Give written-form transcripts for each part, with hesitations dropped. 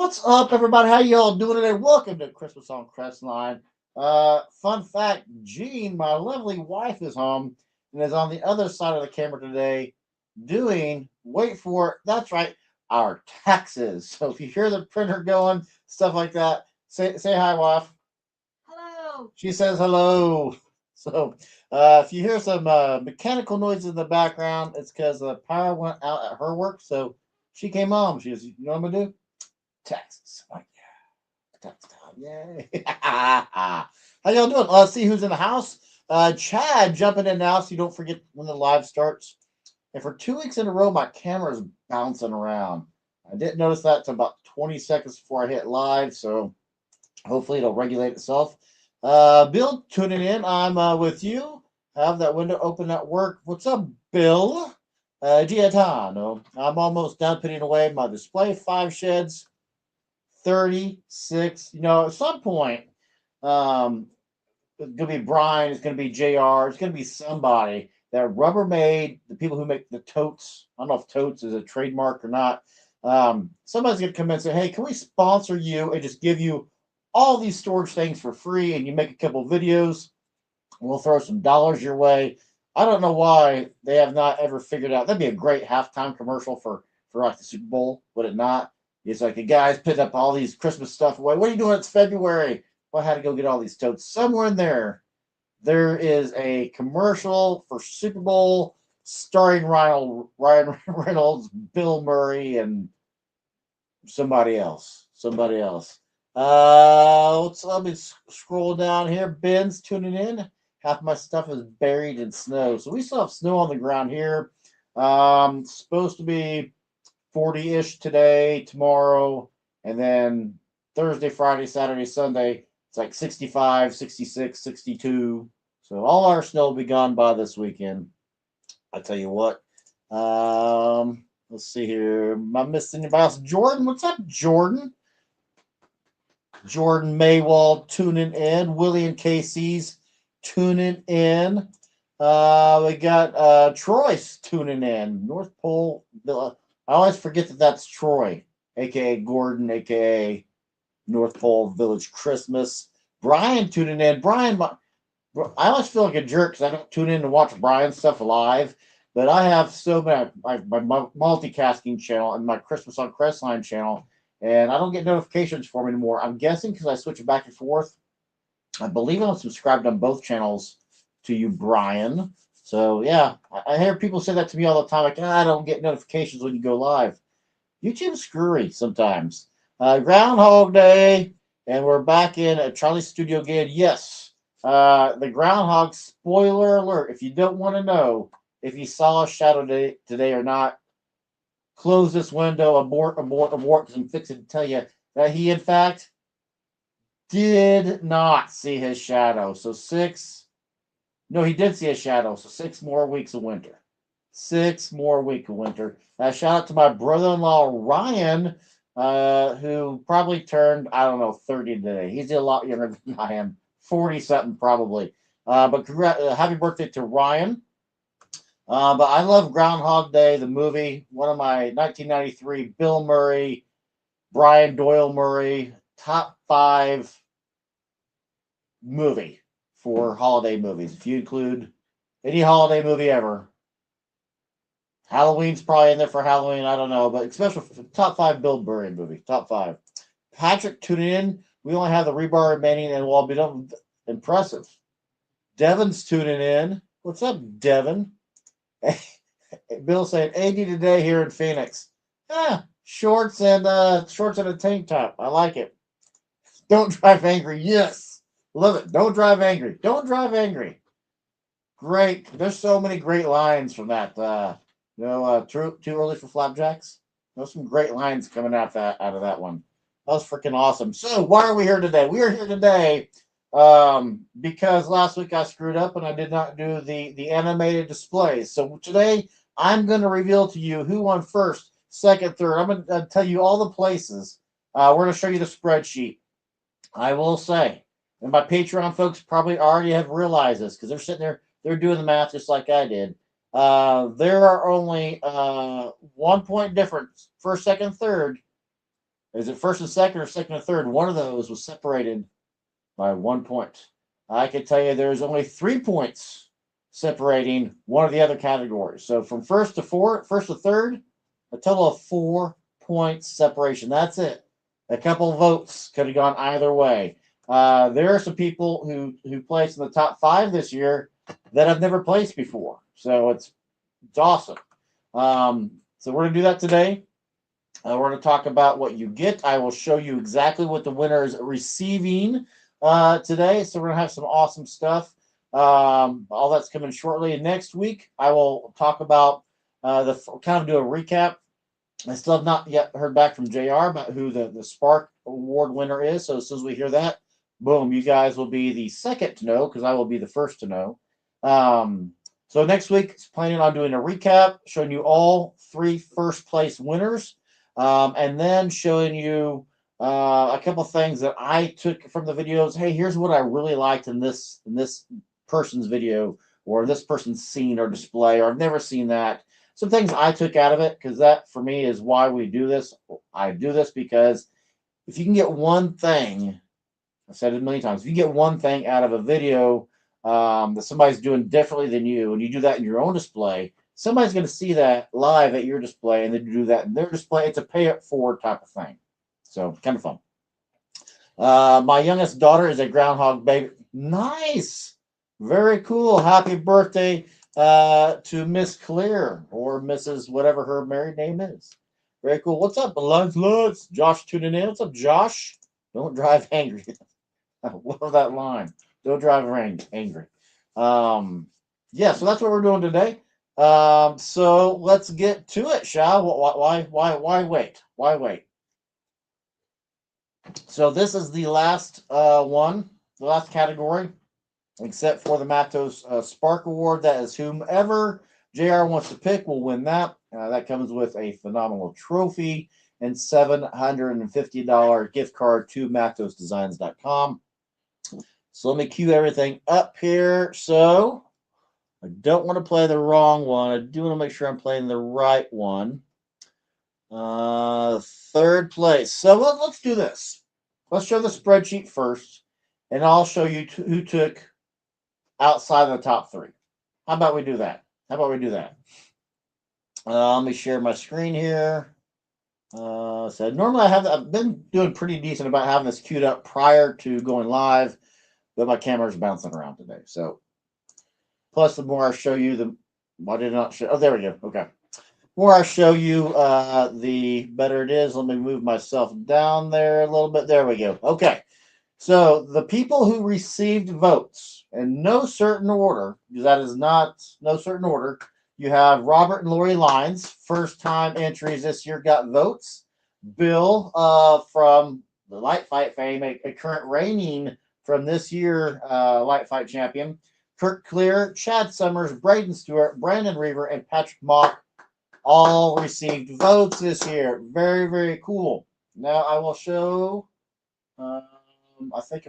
What's up, everybody? How y'all doing today? Welcome to Christmas on Crestline. Fun fact: Jean, my lovely wife, is home and is on the other side of the camera today, doing. Wait for it. That's right, our taxes. So if you hear the printer going, stuff like that, say hi, wife. Hello. She says hello. So if you hear some mechanical noises in the background, it's because the power went out at her work. So she came home. She goes, "You know what I'm gonna do? Taxes." I'm like, tax time. Yay. How y'all doing? Let's see who's in the house. Chad jumping in now so you don't forget when the live starts. And for 2 weeks in a row, my camera's bouncing around. I didn't notice that until about 20 seconds before I hit live, so hopefully it'll regulate itself. Bill, tuning in. I'm with you. Have that window open at work. What's up, Bill? Giatano. I'm almost done putting away my display. 5 sheds, 36. At some point, um, it's going to be Brian, it's going to be JR, it's going to be somebody that Rubbermaid, the people who make the totes. I don't know if totes is a trademark or not. Somebody's going to come in and say, hey, can we sponsor you and just give you all these storage things for free and you make a couple of videos? We'll throw some dollars your way. I don't know why they have not ever figured out. That'd be a great halftime commercial for like the Super Bowl, would it not? It's like the guys put up all these Christmas stuff away. What are you doing? It's February. Well, I had to go get all these totes. Somewhere in there, there is a commercial for Super Bowl starring Ryan Reynolds, Bill Murray, and somebody else. Somebody else. Let me scroll down here. Ben's tuning in. Half my stuff is buried in snow, so we still have snow on the ground here. Supposed to be 40-ish today, tomorrow, and then Thursday, Friday, Saturday, Sunday. It's like 65, 66, 62. So all our snow will be gone by this weekend. I tell you what. Let's see here. Am I missing anybody else? Jordan, what's up, Jordan? Jordan Maywald tuning in. Willie and Casey's tuning in. We got Troy's tuning in. North Pole. I always forget that that's Troy, aka Gordon, aka North Pole Village Christmas. Brian tuning in. Brian, I always feel like a jerk because I don't tune in to watch Brian's stuff live. But I have so many my multitasking channel and my Christmas on Crestline channel, and I don't get notifications for them anymore. I'm guessing because I switch it back and forth. I believe I'm subscribed on both channels to you, Brian. So yeah, I hear people say that to me all the time. Like, I don't get notifications when you go live. YouTube's screwy sometimes. Groundhog Day, and we're back in at Charlie's studio again. Yes, the Groundhog. Spoiler alert! If you don't want to know if you saw a shadow today or not, close this window, abort, abort, abort, because I'm fixing to tell you that he, in fact, did not see his shadow. So no, he did see a shadow. So 6 more weeks of winter. 6 more weeks of winter. Shout out to my brother-in-law, Ryan, who probably turned, I don't know, 30 today. He's a lot younger than I am. 40 something probably. But happy birthday to Ryan. But I love Groundhog Day, the movie. One of my 1993 Bill Murray, Brian Doyle Murray top 5 movie for holiday movies. If you include any holiday movie ever, Halloween's probably in there for Halloween. I don't know, but especially for top 5 Bill Murray movie, top 5. Patrick, tune in. We only have the rebar remaining, and we'll be done. Impressive. Devin's tuning in. What's up, Devin? Bill saying 80 today here in Phoenix. Shorts and a tank top. I like it. Don't drive angry. Yes, love it. Don't drive angry. Don't drive angry. Great. There's so many great lines from that. Too early for flapjacks. There's some great lines coming out of that one. That was freaking awesome. So why are we here today? We are here today because last week I screwed up and I did not do the animated displays. So today I'm going to reveal to you who won first, second, third. I'm going to tell you all the places. We're going to show you the spreadsheet. I will say, and my Patreon folks probably already have realized this because they're sitting there, they're doing the math just like I did. There are only 1 point difference, first, second, third, Is it first and second or second and third? One of those was separated by 1 point. I can tell you there's only 3 points separating one of the other categories. So from first to third, a total of 4 points separation. That's it. A couple of votes could have gone either way. There are some people who placed in the top 5 this year that have never placed before. So it's awesome. So we're going to do that today. We're going to talk about what you get. I will show you exactly what the winner is receiving today. So we're going to have some awesome stuff. All that's coming shortly. And next week, I will talk about kind of do a recap. I still have not yet heard back from JR about who the Spark Award winner is. So as soon as we hear that, boom, you guys will be the second to know because I will be the first to know. So next week, planning on doing a recap, showing you all 3 first place winners, and then showing you a couple things that I took from the videos. Hey, here's what I really liked in this person's video or this person's scene or display, or I've never seen that. Some things I took out of it, because that for me is why we do this. I do this because if you can get one thing, I've said it a million times, if you get one thing out of a video that somebody's doing differently than you, and you do that in your own display, somebody's going to see that live at your display, and then do that in their display. It's a pay it forward type of thing. So kind of fun. My youngest daughter is a groundhog baby. Nice. Very cool. Happy birthday to Miss Clear, or Mrs. whatever her married name is. Very cool. What's up, Lutz? Josh tuning in. What's up, Josh? Don't drive angry. I love that line. Don't drive angry. Yeah, so that's what we're doing today. So let's get to it, shall we? Why wait? Why wait? So this is the last one, the last category, except for the Matos Spark Award. That is whomever JR wants to pick will win that. That comes with a phenomenal trophy and $750 gift card to matosdesigns.com. So let me cue everything up here. So I don't want to play the wrong one. I do want to make sure I'm playing the right one. Third place. So let's do this. Let's show the spreadsheet first, and I'll show you who took outside of the top 3. How about we do that? Let me share my screen here. So normally I've been doing pretty decent about having this queued up prior to going live, but my camera's bouncing around today. So plus the more I show you, why did I not show? Oh, there we go. Okay. The more I show you, the better it is. Let me move myself down there a little bit. There we go. Okay. So the people who received votes in no certain order, because that is not no certain order, you have Robert and Lori Lines, first-time entries this year, got votes. Bill from the Light Fight fame, a current reigning from this year Light Fight champion. Kurt Clear, Chad Summers, Braden Stewart, Brandon Reaver, and Patrick Mock all received votes this year. Very, very cool. Now I will show... I think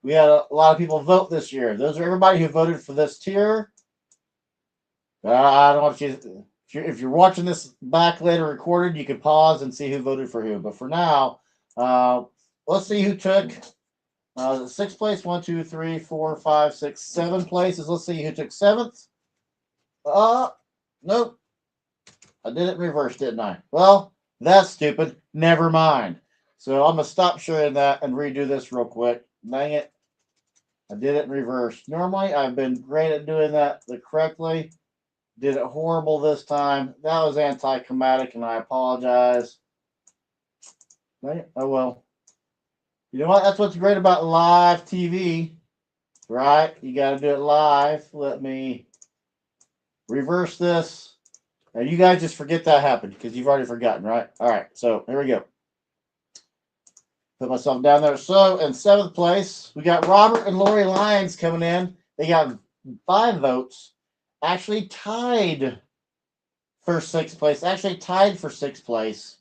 we had a lot of people vote this year. Those are everybody who voted for this tier. I don't know if you're watching this back later recorded, you can pause and see who voted for who. But for now, let's see who took 6th place. 1, 2, 3, 4, 5, 6, 7 places. Let's see who took 7th. Nope. I did it in reverse, didn't I? Well, that's stupid. Never mind. So I'm going to stop sharing that and redo this real quick. Dang it. I did it in reverse. Normally, I've been great at doing that correctly. Did it horrible this time. That was anticlimactic, and I apologize. Dang it. Oh, well. You know what? That's what's great about live TV, right? You got to do it live. Let me reverse this. And you guys just forget that happened because you've already forgotten, right? All right. So here we go. Put myself down there. So in 7th place, we got Robert and Lori Lyons coming in. They got 5 votes. Actually tied for 6th place.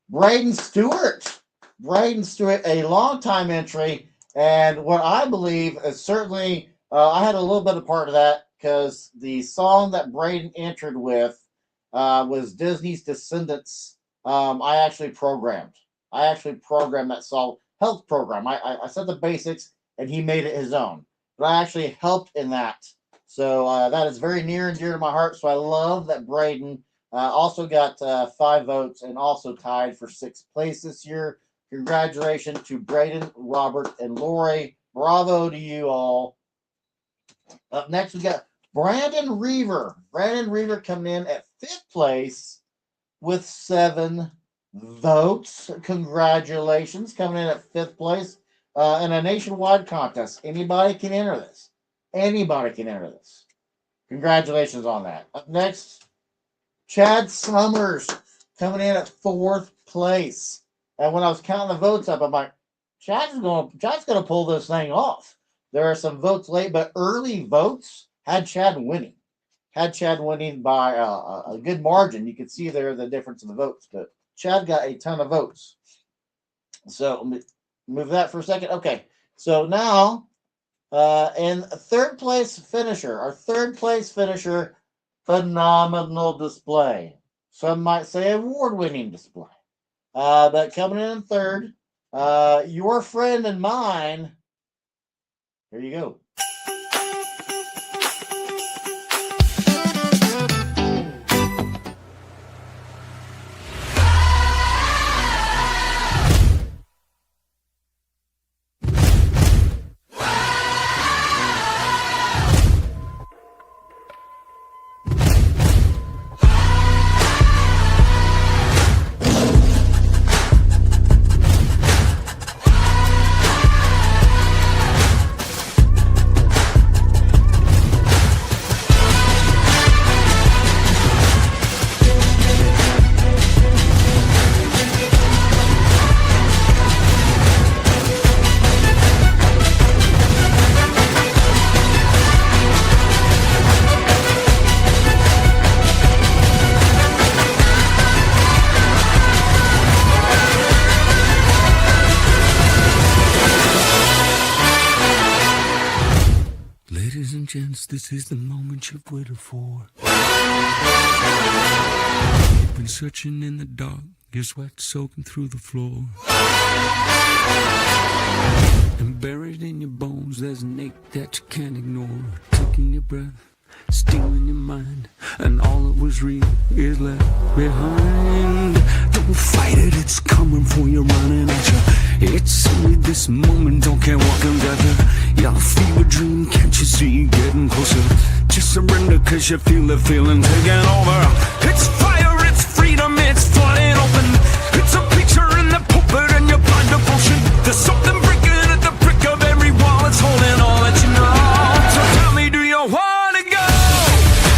Braden Stewart. A long-time entry. And what I believe is certainly, I had a little bit of part of that because the song that Braden entered with was Disney's Descendants I actually programmed. That solve health program. I set the basics, and he made it his own. But I actually helped in that. So that is very near and dear to my heart. So I love that Braden also got 5 votes and also tied for 6th place this year. Congratulations to Braden, Robert, and Lori. Bravo to you all. Up next, we got Brandon Reaver. Brandon Reaver coming in at 5th place with 7 votes. Congratulations. Coming in at 5th place in a nationwide contest. Anybody can enter this. Anybody can enter this. Congratulations on that. Up next, Chad Summers coming in at 4th place. And when I was counting the votes up, I'm like, Chad's gonna pull this thing off. There are some votes late, but early votes had Chad winning. Had Chad winning by a good margin. You can see there the difference in the votes, but Chad got a ton of votes. So let me move that for a second. Okay, so now in 3rd place finisher, our 3rd place finisher, phenomenal display. Some might say award-winning display. But coming in 3rd, your friend and mine. Here you go. Gents, this is the moment you've waited for. You've been searching in the dark, your sweat soaking through the floor. And buried in your bones, there's an ache that you can't ignore. Taking your breath, stealing your mind, and all that was real is left behind. Don't fight it, it's coming for you, running at you. It's only this moment, don't care what can gather. You're a fever dream, can't you see, getting closer. Just surrender, cause you feel the feeling taking over. It's fire, it's freedom, it's flooding open. It's a picture in the pulpit and your blind devotion. There's something breaking at the brick of every wall. It's holding all that you know. So tell me, do you want to go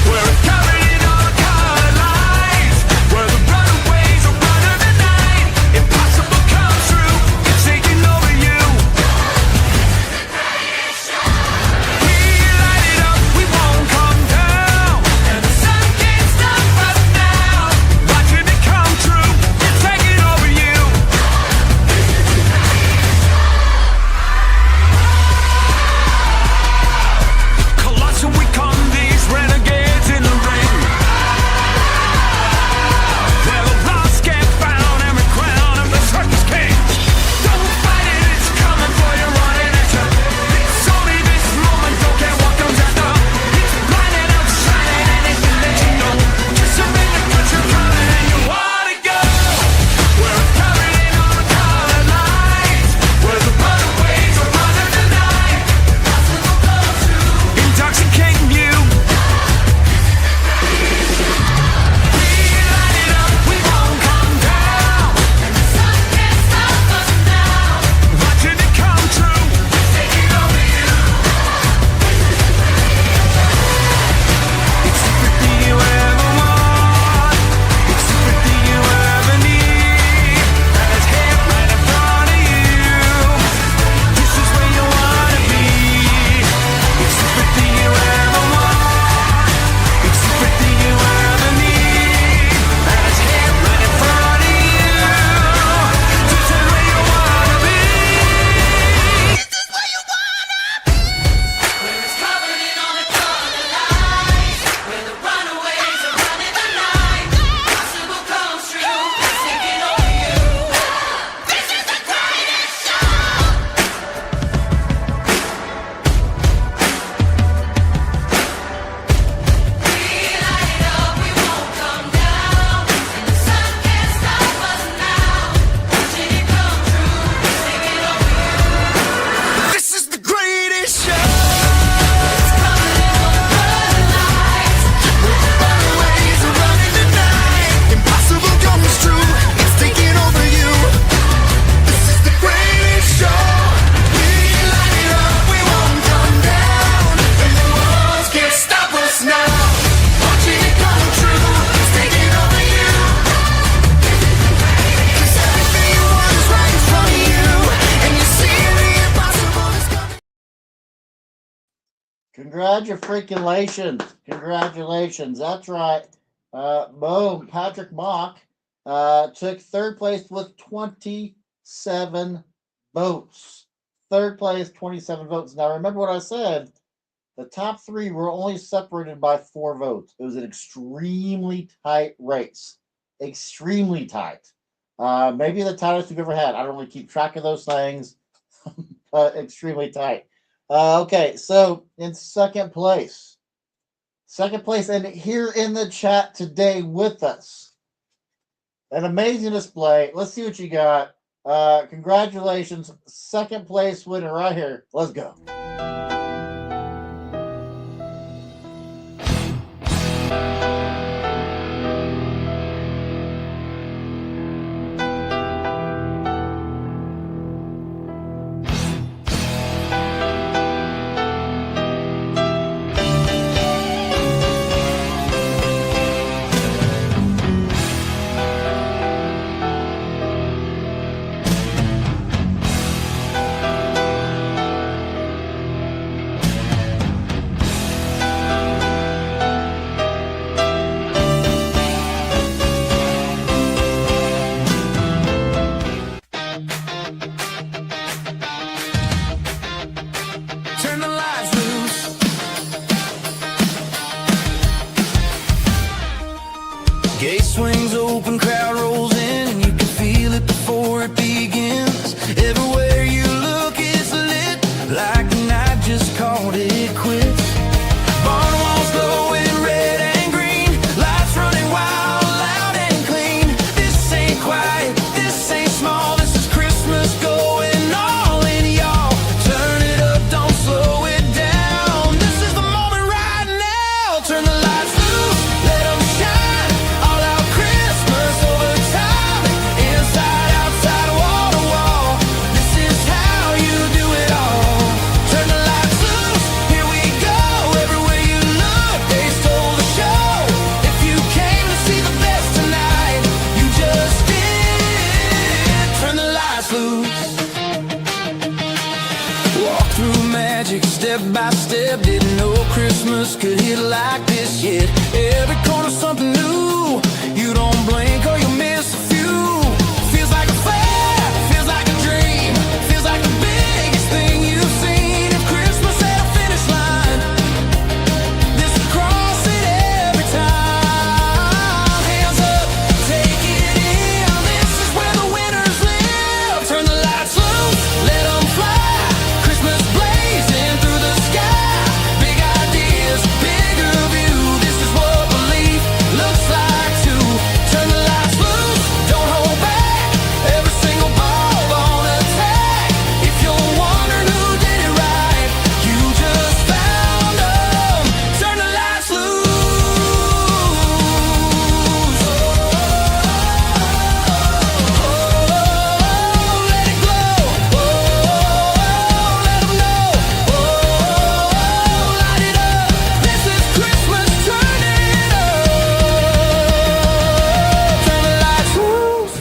where it's covered in all the colored lights, where the runaways are running the night? Impossible comes true, it's taking over you. We light it up, we won't come down, and the sun can't stop us now. Congratulations. Congratulations. That's right. Boom. Patrick Mock took third place with 27 votes. Third place, 27 votes. Now, remember what I said. The top three were only separated by 4 votes. It was an extremely tight race. Extremely tight. Maybe the tightest we've ever had. I don't really keep track of those things, but extremely tight. Okay, so in second place, and here in the chat today with us, an amazing display. Let's see what you got. Congratulations, second place winner right here. Let's go. Turn the lights loose. Gate swings open, crowd rolls in, and you can feel it before it begins. Everywhere you look, it's lit like the night just called it quits. Barn walls glowing red and green, lights running wild, loud and clean. This ain't quiet, this ain't small, this is Christmas going all in, y'all. Turn it up, don't slow it down. This is the moment right now. Turn the lights loose, let them shine. All out Christmas over time, inside, outside, wall to wall. This is how you do it all. Turn the lights loose, here we go. Everywhere you look, they stole the show. If you came to see the best tonight, you just did. Turn the lights loose. Walk through magic step by step. Didn't know Christmas could hit like this yet. Every corner something new. You don't blink or you miss a few. Feels like a fair, feels like a dream. Feels like the biggest thing you've seen. If Christmas had a finish line, this would cross it every time. Hands up, take it in. This is where the winners live. Turn the lights loose, let them fly. Christmas blazing through the sky. Big ideas, bigger view. This is what belief looks like too. Turn the lights loose, don't hold back. Every single ball on attack. If you're wondering who did it right, you just found them. Turn the lights loose. Let it glow. Let them know. Light it up. This is Christmas. Turn it up. Turn the lights loose.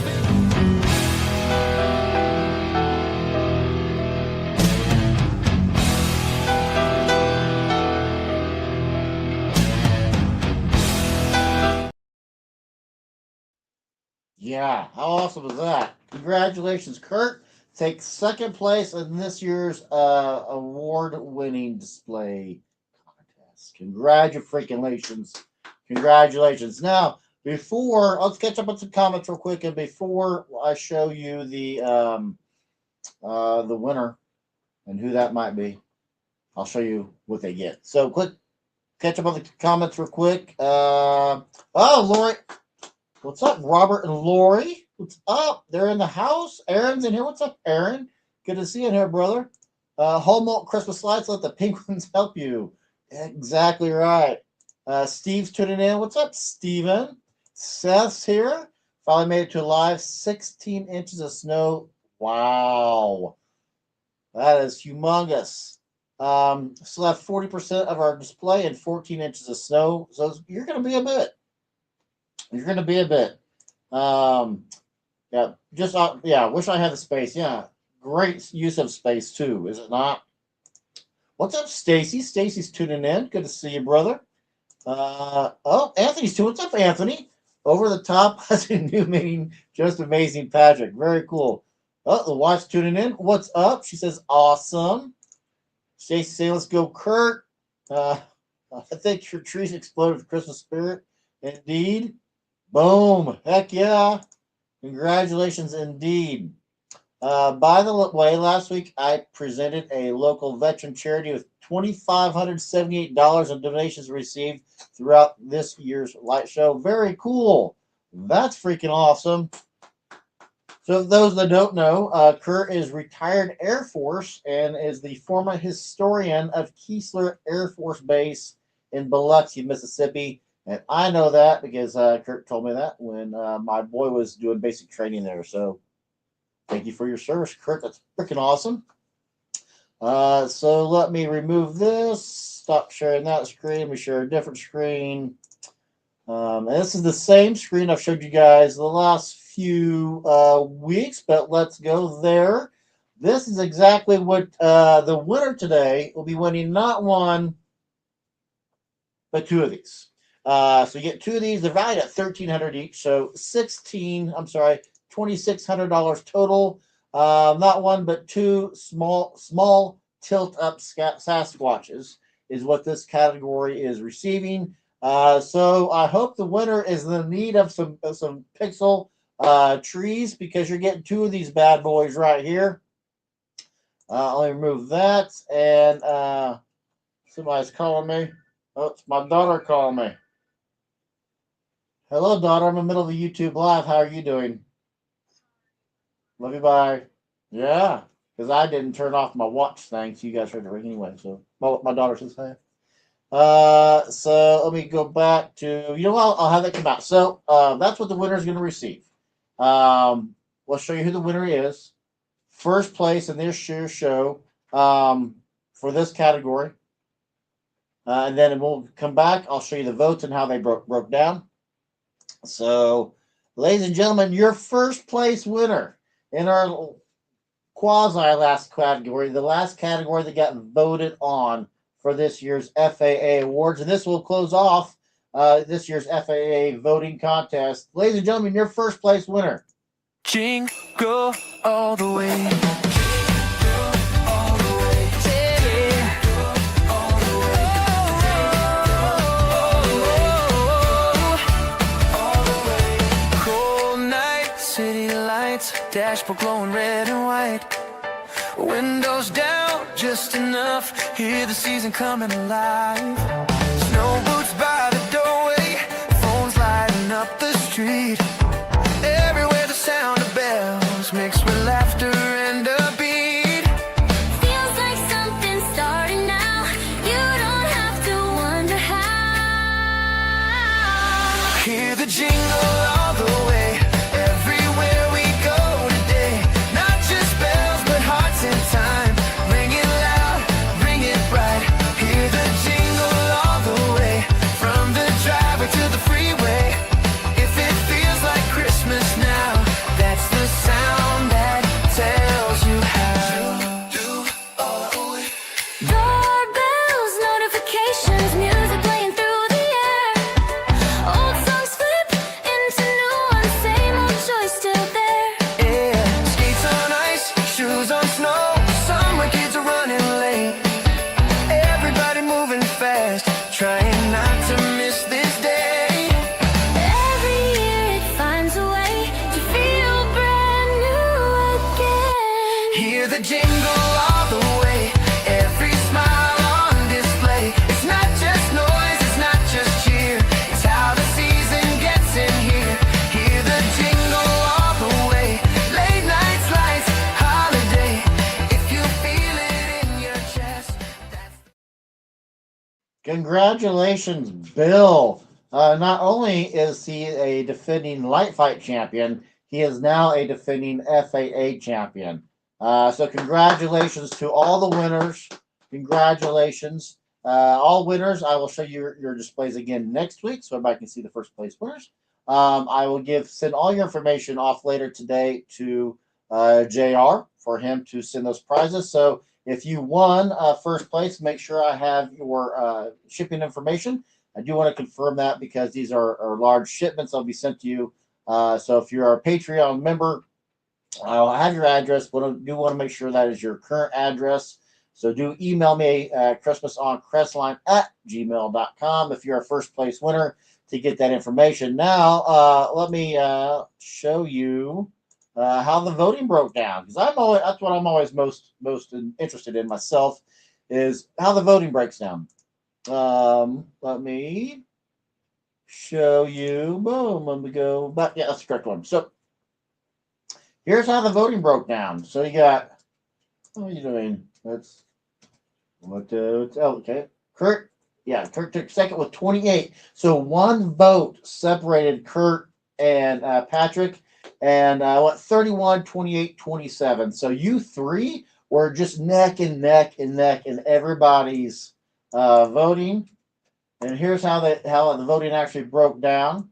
Yeah, how awesome is that? Congratulations, Kurt. Take second place in this year's award-winning display contest. Congratulations. Congratulations. Now, let's catch up on some comments real quick, and before I show you the winner and who that might be, I'll show you what they get. So, catch up on the comments real quick. Lori. What's up, Robert and Lori? What's up? They're in the house. Aaron's in here. What's up, Aaron? Good to see you in here, brother. Whole malt Christmas lights. Let the penguins help you. Exactly right. Steve's tuning in. What's up, Steven? Seth's here. Finally made it to live. 16 inches of snow. Wow. That is humongous. Still have 40% of our display and 14 inches of snow. So you're going to be a bit. You're going to be a bit. Wish I had the space. Yeah, great use of space too, is it not? What's up, Stacy? Stacy's tuning in. Good to see you, brother. Oh, Anthony's too. What's up, Anthony? Over the top has a new meaning. Just amazing, Patrick. Very cool. Oh, the wife's tuning in. What's up? She says, awesome. Stacy saying, let's go, Kurt. I think your trees exploded with Christmas spirit. Indeed. Boom. Heck yeah. Congratulations, indeed. By the way, last week I presented a local veteran charity with $2,578 in donations received throughout this year's light show. Very cool. That's freaking awesome. So, those that don't know, Kurt is retired Air Force and is the former historian of Keesler Air Force Base in Biloxi, Mississippi. And I know that because Kurt told me that when my boy was doing basic training there. So, thank you for your service, Kurt. That's freaking awesome. So let me remove this. Stop sharing that screen. We share a different screen. And this is the same screen I've showed you guys the last few weeks, but let's go there. This is exactly what the winner today will be winning, not one, but two of these. So you get two of these. They're valued at $1,300 each. So $2,600 total. Not one, but two small tilt-up Sasquatches is what this category is receiving. So I hope the winner is in the need of some pixel trees because you're getting two of these bad boys right here. Let me remove that. And somebody's calling me. Oh, it's my daughter calling me. Hello, daughter. I'm in the middle of a YouTube live. How are you doing? Love you, bye. Yeah, because I didn't turn off my watch thing, so you guys heard the ring anyway. So my daughter says hi. So let me go back to, I'll have that come out. So that's what the winner is going to receive. We'll show you who the winner is. First place in this year's show for this category. And then we'll come back. I'll show you the votes and how they broke down. So, ladies and gentlemen, your first place winner in our quasi-last category, the last category that got voted on for this year's FAA awards. And this will close off this year's FAA voting contest. Ladies and gentlemen, your first place winner. Jingle all the way. Dashboard glowing red and white. Windows down just enough. Hear the season coming alive. Snow boots by the doorway. Phones lighting up the street. Everywhere the sound of bells mixed with laughter and a beat. Feels like something's starting now. You don't have to wonder how. Hear the jingle all the way. Everywhere we go today. Not just bells, but hearts in time. Ring it loud, ring it bright. Hear the jingle all the way. From the driveway to the freeway. If it feels like Christmas now, that's the sound that tells you how. Doorbells, notifications, music playing through the air. Old songs flip into new ones, same old choice still there. Yeah, skates on ice, shoes on snow. Summer kids are running late. Everybody moving fast, trying not to miss this day. Every year it finds a way to feel brand new again. Hear the jingle all the way. Every smile on display. It's not just noise, it's not just cheer. It's how the season gets in here. Hear the jingle all the way. Late nights, lights, holiday. If you feel it in your chest, that's Congratulations, Bill. Not only is he a defending light fight champion, he is now a defending FAA champion. So congratulations to all the winners. Congratulations. All winners. I will show you your displays again next week so everybody can see the first place winners. I will send all your information off later today to JR for him to send those prizes. So if you won first place, make sure I have your shipping information. I do want to confirm that because these are large shipments that'll be sent to you. So if you're a Patreon member, I'll have your address, but I do want to make sure that is your current address. So do email me at christmasoncrestline@gmail.com if you're a first place winner to get that information. Now, let me show you how the voting broke down, because that's what I'm always most interested in myself, is how the voting breaks down. Let me show you. Boom. Let me go back. Yeah, that's the correct one. So here's how the voting broke down. So you got, what are you doing? That's okay. Kurt took second with 28. So one vote separated Kurt and Patrick, and 31, 28, 27. So you three were just neck and neck and neck in everybody's voting. And here's how the voting actually broke down.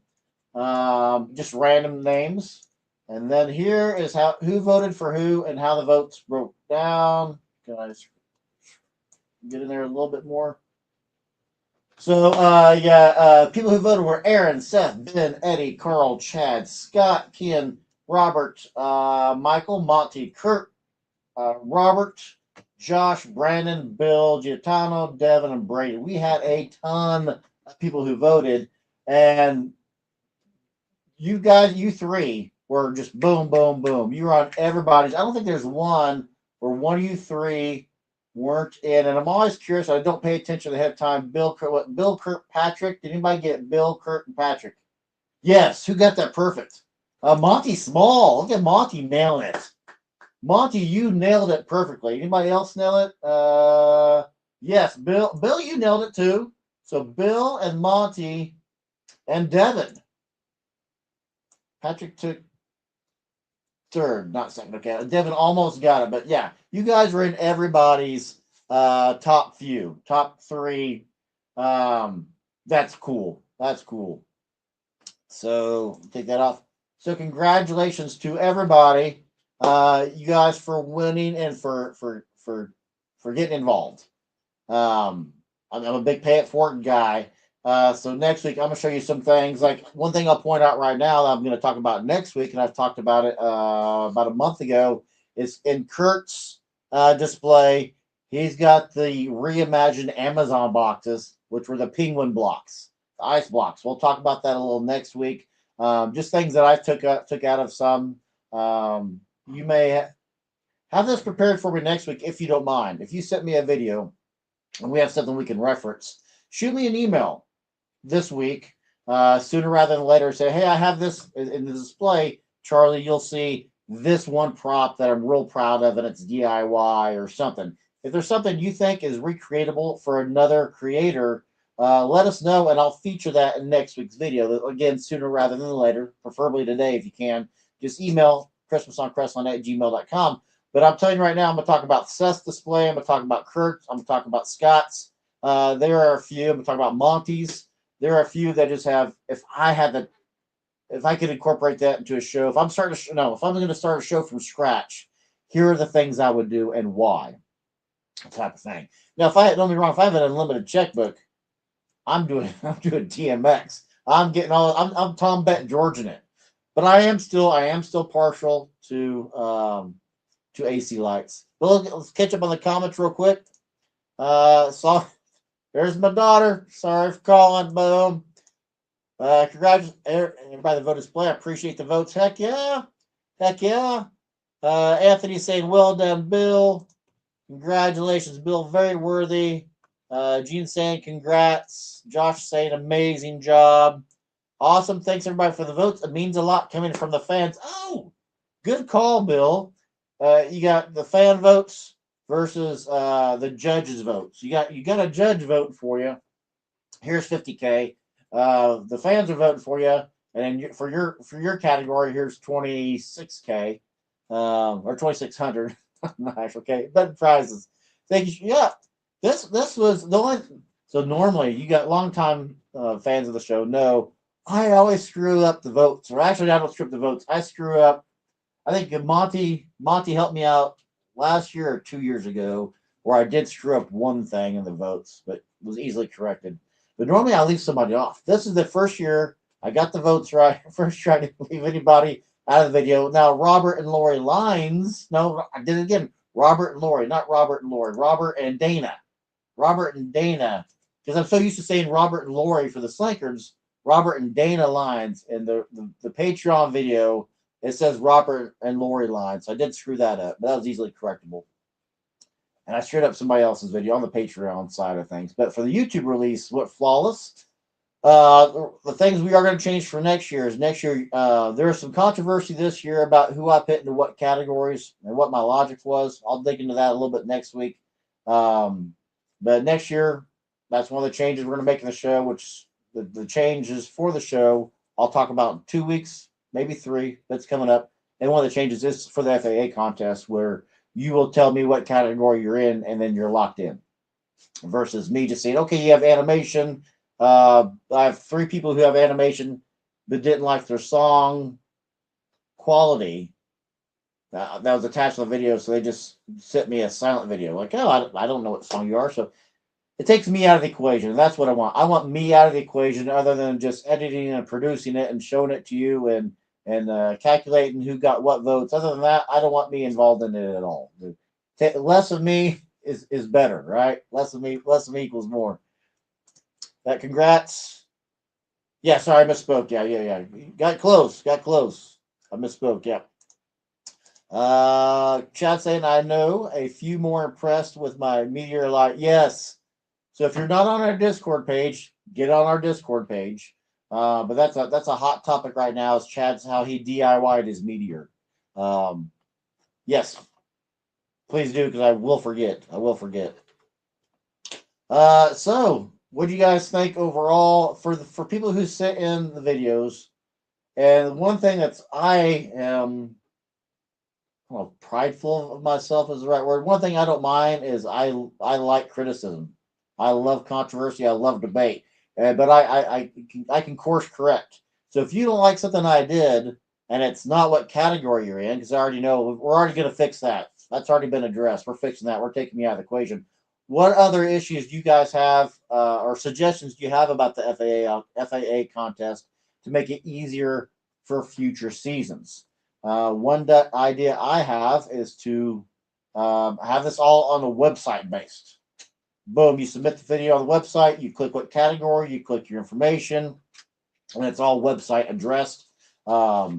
Just random names. And then here is who voted for who and how the votes broke down. Can I get in there a little bit more? So, people who voted were Aaron, Seth, Ben, Eddie, Carl, Chad, Scott, Ken, Robert, Michael, Monty, Kurt, Robert, Josh, Brandon, Bill, Giotano, Devin, and Brady. We had a ton of people who voted, and you guys, you three, were just boom, boom, boom. You were on everybody's. I don't think there's one where one of you three weren't in. And I'm always curious. I don't pay attention ahead of time. Bill, Kurt, Patrick. Did anybody get Bill, Kurt, and Patrick? Yes. Who got that perfect? Monty Small. Look at Monty nailing it. Monty, you nailed it perfectly. Anybody else nail it? Yes. Bill, you nailed it too. So Bill and Monty and Devin. Patrick took third, not second. Okay, Devin almost got it, but yeah, you guys were in everybody's top few, top three. That's cool. That's cool. So take that off. So congratulations to everybody, you guys, for winning and for getting involved. I'm a big pay it forward guy. So next week, I'm going to show you some things. Like one thing I'll point out right now that I'm going to talk about next week, and I've talked about it about a month ago, is in Kurt's display. He's got the reimagined Amazon boxes, which were the penguin blocks, the ice blocks. We'll talk about that a little next week. Just things that I took out of some. You may have this prepared for me next week if you don't mind. If you sent me a video and we have something we can reference, shoot me an email this week, sooner rather than later. Say, hey, I have this in the display. Charlie, you'll see this one prop that I'm real proud of, and it's DIY or something. If there's something you think is recreatable for another creator, let us know, and I'll feature that in next week's video. Again, sooner rather than later, preferably today if you can. Just email christmasoncrestline@gmail.com. But I'm telling you right now, I'm going to talk about Seth's display. I'm going to talk about Kurt's. I'm going to talk about Scott's. There are a few. I'm going to talk about Monty's. There are a few that just have. If I could incorporate that into a show, if I'm going to start a show from scratch, here are the things I would do and why, type of thing. Now, don't get me wrong, if I have an unlimited checkbook, I'm doing DMX. I'm Tom Bett George in it, but I am still partial to AC lights. Well, let's catch up on the comments real quick. There's my daughter. Sorry for calling. Boom. Congratulations, everybody that voted display. I appreciate the votes. Heck yeah. Anthony saying, well done, Bill. Congratulations, Bill. Very worthy. Gene saying, congrats. Josh saying, amazing job. Awesome. Thanks, everybody, for the votes. It means a lot coming from the fans. Oh, good call, Bill. You got the fan votes versus the judges' votes. You got a judge voting for you. Here's $50K. The fans are voting for you, and then for your category, here's $26K, or $2,600. Nice, okay. But prizes. Thank you. Yeah, this was the only. So normally, you got longtime fans of the show know I always screw up the votes, or actually, I don't screw up the votes. I screw up I think Monty helped me out last year or 2 years ago, where I did screw up one thing in the votes, but was easily corrected. But normally I leave somebody off. This is the first year I got the votes right. First try to leave anybody out of the video. Now Robert and Lori Lines. No, I did it again. Robert and Lori, not Robert and Lori. Robert and Dana. Robert and Dana. Because I'm so used to saying Robert and Lori for the Slinkards. Robert and Dana Lines. And the Patreon video, it says Robert and Lori Lines. So I did screw that up, but that was easily correctable. And I screwed up somebody else's video on the Patreon side of things. But for the YouTube release, what flawless? The things we are going to change for next year is there's some controversy this year about who I put into what categories and what my logic was. I'll dig into that a little bit next week. But next year, that's one of the changes we're going to make in the show, which the changes for the show, I'll talk about in 2 weeks, maybe 3. That's coming up. And one of the changes is for the FAA contest, where you will tell me what category you're in, and then you're locked in. Versus me just saying, okay, you have animation. I have 3 people who have animation but didn't like their song quality. That was attached to the video, so they just sent me a silent video. Like, oh, I don't know what song you are. So it takes me out of the equation. And that's what I want. I want me out of the equation, other than just editing and producing it and showing it to you and calculating who got what votes. Other than that, I don't want me involved in it at all. Less of me is better, right? Less of me equals more. That congrats. Yeah, sorry, I misspoke. Yeah. Got close. I misspoke. Yeah. Chad saying, I know a few more impressed with my Meteor Light. Yes. So if you're not on our Discord page, get on our Discord page. But that's a hot topic right now. Is Chad's how he DIY'd his Meteor. Yes. Please do, because I will forget. So what do you guys think overall for people who sit in the videos? And one thing that's I am prideful of myself is the right word. One thing I don't mind is I like criticism. I love controversy. I love debate. But I can course correct. So if you don't like something I did and it's not what category you're in, because I already know we're already going to fix that. That's already been addressed. We're fixing that. We're taking me out of the equation. What other issues do you guys have or suggestions do you have about the FAA contest to make it easier for future seasons? One idea I have is to have this all on a website based. Boom, you submit the video on the website, you click what category, you click your information, and it's all website addressed. I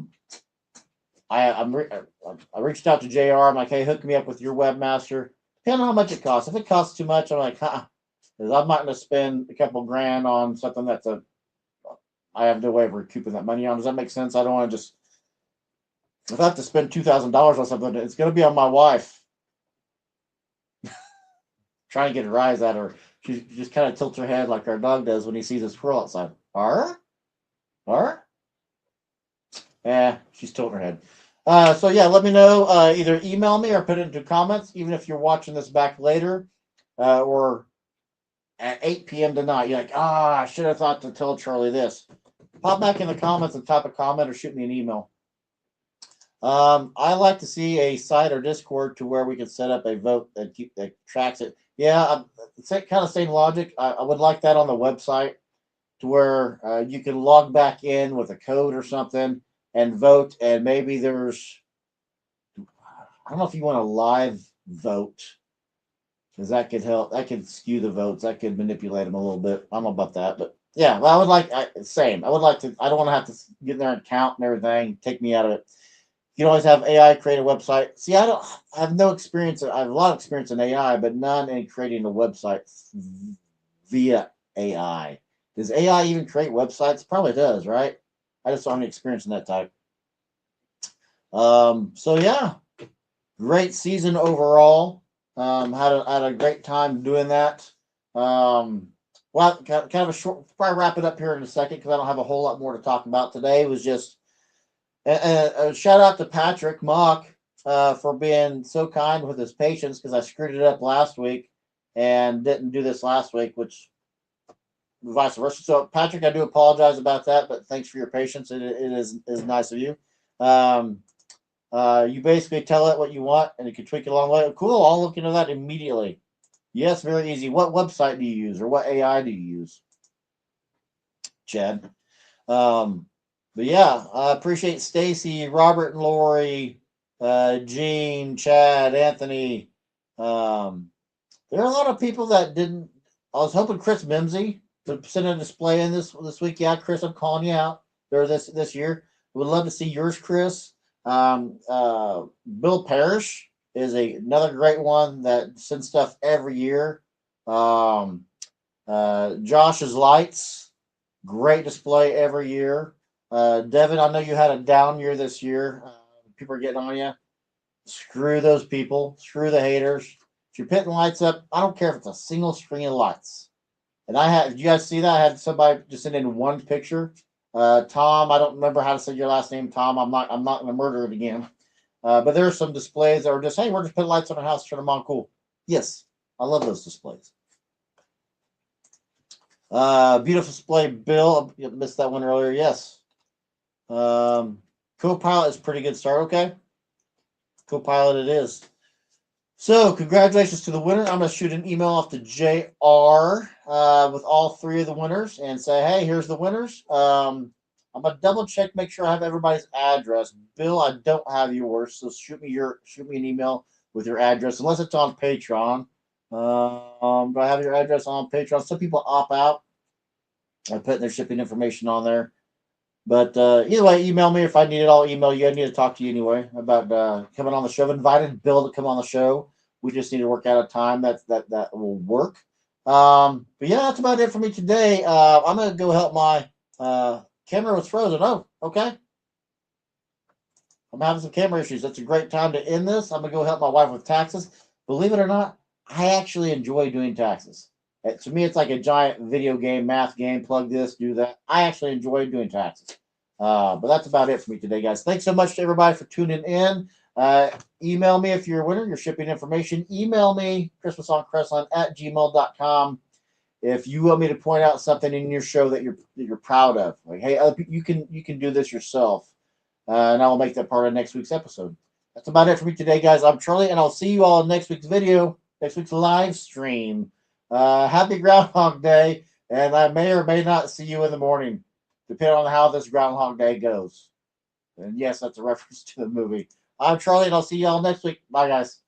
reached out to JR. I'm like, hey, hook me up with your webmaster. Depending on how much it costs. If it costs too much, I'm like, because I'm not going to spend a couple grand on something I have no way of recouping that money on. Does that make sense? I don't want to just, if I have to spend $2,000 on something, it's going to be on my wife. Trying to get a rise out of her. She just kind of tilts her head like our dog does when he sees a squirrel outside. Yeah, she's tilting her head. So yeah, let me know. Either email me or put it into comments, even if you're watching this back later, or at 8 p.m. tonight. You're like, I should have thought to tell Charlie this. Pop back in the comments and type a comment or shoot me an email. I like to see a site or Discord to where we can set up a vote that tracks it. Yeah, it's kind of same logic. I would like that on the website to where you can log back in with a code or something and vote. And maybe there's, I don't know if you want to live vote, because that could help. That could skew the votes. That could manipulate them a little bit. I don't know about that, but yeah, well, I would like same. I would like to. I don't want to have to get in there and count and everything. Take me out of it. You can always have AI create a website. See, I have no experience. I have a lot of experience in AI, but none in creating a website via AI. Does AI even create websites? Probably does, right? I just don't have any experience in that type. So yeah, great season overall. Had a great time doing that. Well, kind of a short. Probably wrap it up here in a second because I don't have a whole lot more to talk about today. It was just a shout out to Patrick Mock for being so kind with his patience, because I screwed it up last week and didn't do this last week, which vice versa. So Patrick, I do apologize about that, but thanks for your patience. It is nice of you. You basically tell it what you want, and it can tweak it along the way. Cool. I'll look into that immediately. Yes, very easy. What website do you use, or what AI do you use, Chad? But yeah, I appreciate Stacy, Robert, and Lori, Gene, Chad, Anthony. There are a lot of people that didn't. I was hoping Chris Mimsy would send a display in this week. Yeah, Chris, I'm calling you out there this year. Would love to see yours, Chris. Bill Parrish is another great one that sends stuff every year. Josh's Lights, great display every year. Devin, I know you had a down year this year. People are getting on you. Screw those people. Screw the haters. If you're putting lights up, I don't care if it's a single screen of lights. And did you guys see that? I had somebody just send in one picture. Tom, I don't remember how to say your last name, Tom. I'm not going to murder it again. But there are some displays that are just, hey, we're just putting lights on our house, turn them on, cool. Yes, I love those displays. Beautiful display, Bill. I missed that one earlier. Yes. Copilot is pretty good start. Okay. Copilot it is. So congratulations to the winner. I'm going to shoot an email off to JR with all three of the winners and say, hey, here's the winners. I'm going to double check, make sure I have everybody's address. Bill, I don't have yours, so shoot me an email with your address, unless it's on Patreon. Do I have your address on Patreon? Some people opt out. I'm putting their shipping information on there. But either way, email me if I need it. I'll email you. I need to talk to you anyway about coming on the show. I've invited Bill to come on the show. We just need to work out a time that will work. But yeah, that's about it for me today. I'm gonna go help my camera was frozen. Oh, okay. I'm having some camera issues. That's a great time to end this. I'm gonna go help my wife with taxes. Believe it or not, I actually enjoy doing taxes. To me, it's like a giant video game, math game. Plug this, do that. I actually enjoy doing taxes. But that's about it for me today, guys. Thanks so much to everybody for tuning in. Email me if you're a winner, your shipping information. Email me, christmasoncristline@gmail.com. If you want me to point out something in your show that you're proud of, like, hey, you can do this yourself, and I'll make that part of next week's episode. That's about it for me today, guys. I'm Charlie, and I'll see you all in next week's video, next week's live stream. Happy Groundhog Day, and I may or may not see you in the morning, depending on how this Groundhog Day goes. And yes, that's a reference to the movie. I'm Charlie, and I'll see y'all next week. Bye, guys.